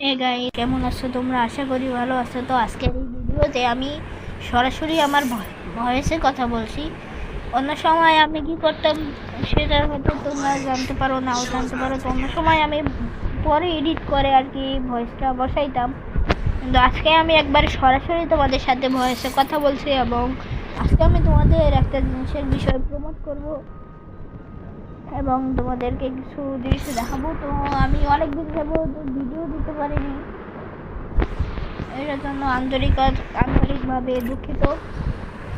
Guys, কেমন আছো তোমরা? আশা করি ভালো আছো। তো আজকের এই ভিডিওতে আমি সরাসরি আমার ভয়েসে কথা বলছি। অন্য সময় আমি কি করতাম সেটা হয়তো তোমরা জানতে পারো, নাও জানতে পারো। তো অন্য সময় আমি পরে এডিট করে আর কি ভয়েসটা বসাইতাম, কিন্তু আজকে আমি একবার সরাসরি তোমাদের সাথে ভয়েসে কথা বলছি। এবং আজকে আমি তোমাদের একটা জিনিসের বিষয়ে প্রমোট করব এবং তোমাদেরকে কিছু দৃশ্য দেখাবো। তো আমি অনেকদিন যাবত ভিডিও দিতে পারিনি, এটার জন্য আন্তরিকভাবে দুঃখিত।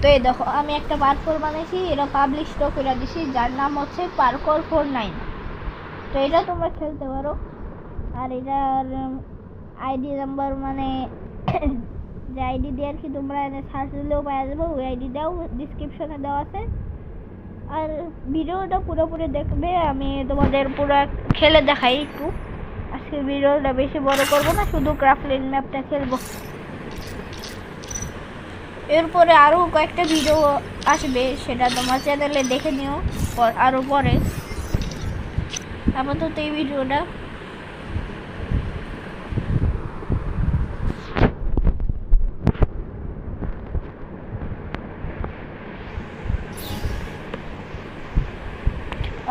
তো এই দেখো, আমি একটা পার্কর বানিয়েছি, এটা পাবলিশও করে দিছি, যার নাম হচ্ছে Parkour49। তো এটা তোমরা খেলতে পারো। আর এটার আইডি নাম্বার মানে যে আইডি দিয়ে আর কি তোমরা সার্চ দিলেও পাওয়া যাবে, ওই আইডি দাও, ডিসক্রিপশনে দেওয়া আছে। আর ভিডিওটা পুরোপুরি দেখবে, আমি তোমাদের পুরো খেলে দেখাই একটু। আজকে ভিডিওটা বেশি বড় করবো না, শুধু ক্রাফটল্যান্ড ম্যাপটা খেলবো। এরপরে আরও কয়েকটা ভিডিও আসবে, সেটা তোমার চ্যানেলে দেখে নিও আরও পরে। আপাতত এই ভিডিওটা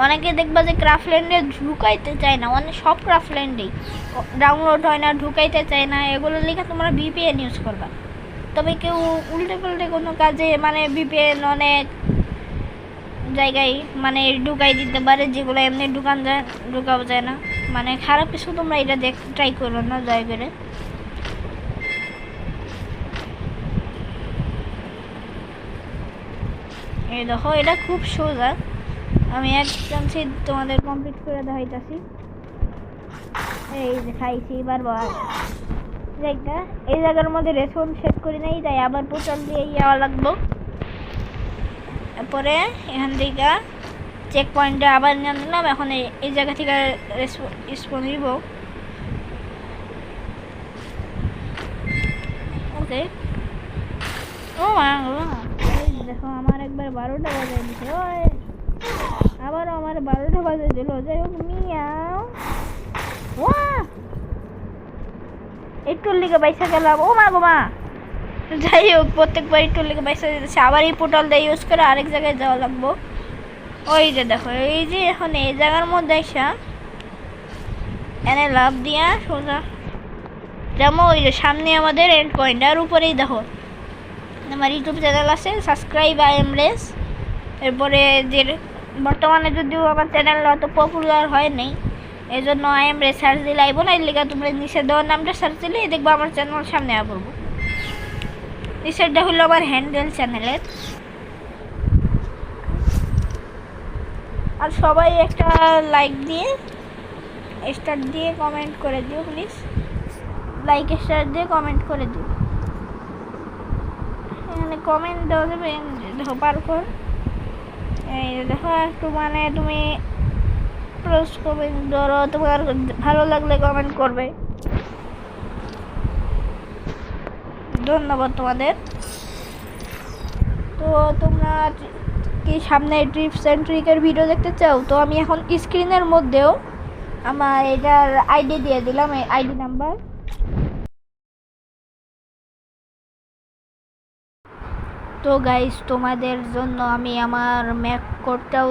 অনেকে দেখবা যে ক্রাফটল্যান্ডে ঢুকাইতে চায় না, মানে সব ক্রাফটল্যান্ডেই ডাউনলোড হয় না, ঢুকাইতে চায় না। এগুলো লিখে তোমরা ভিপিএন ইউজ করবা। তবে কেউ উল্টে পাল্টে কোনো কাজে মানে ভিপিএন অনেক জায়গায় মানে ঢুকাই দিতে পারে, যেগুলো এমনি ঢুকানো যায় না। মানে খারাপ কিছু তোমরা এটা ট্রাই করো না দয়া করে। এই দেখো, এটা খুব সোজা। আমি এক চান্সে তোমাদের কমপ্লিট করে দেখাইতেছি। এই যে খাইছি, এবার বল জায়গা এই জায়গার মধ্যে রেশন সেট করে নেই, তাই আবার পোর্টাল দিয়ে যাওয়া লাগবো। তারপরে এখান থেকে চেক পয়েন্টে আবার নিয়ে নিলাম। এখন এই জায়গা থেকে স্পন নিব। ওকে। ও দেখো, আমার একবার 12টা বাজে দিছে। ওই আবারও আমার 12টা বাজে দিল। যাই হোক, মিয়াও একটুর লিগে বাইসা গেলাম। ও মা গো মা। যাই হোক, প্রত্যেকবার একটুর লিগে বাইসা দিতেছে। আবার এই পোর্টালটা ইউজ করে আরেক জায়গায় যাওয়া লাগবো। ওই যে দেখো, এই যে এখন এই জায়গার মধ্যে এসা এনে লাভ দিয়া সোজা যেমন ওই যে সামনে আমাদের এন্ড পয়েন্ট। আর উপরেই দেখো আমার ইউটিউব চ্যানেল আছে, সাবস্ক্রাইব আই এম রেস। এরপরে যে বর্তমানে যদিও আমার চ্যানেল অত পপুলার হয় নাই, এই জন্য আই এম রেস সার্চ দিলে আইব না। এর লিগে তোমরা নিচে দেওয়ার নামটা সার্চ দিলে দেখবো আমার চ্যানেল সামনে পড়বো। নিচেরটা হলো আমার হ্যান্ডেল চ্যানেলের। আর সবাই একটা লাইক দিয়ে স্টার দিয়ে কমেন্ট করে দিও প্লিজ। লাইক স্টার দিয়ে কমেন্ট করে দিও। এখানে কমেন্ট দেওয়া যাবে। দেখো পার্কর, এই দেখো একটু মানে তুমি কমেন্ট ধরো, তোমার ভালো লাগলে কমেন্ট করবে। ধন্যবাদ তোমাদের। তো তোমরা কি সামনে ট্রিপস অ্যান্ড ট্রিকের ভিডিও দেখতে চাও? তো আমি এখন স্ক্রিনের মধ্যেও আমার এটার আইডি দিয়ে দিলাম, এই আইডি নাম্বার। তো গাইস, তোমাদের জন্য আমি আমার ম্যাক কোডটাও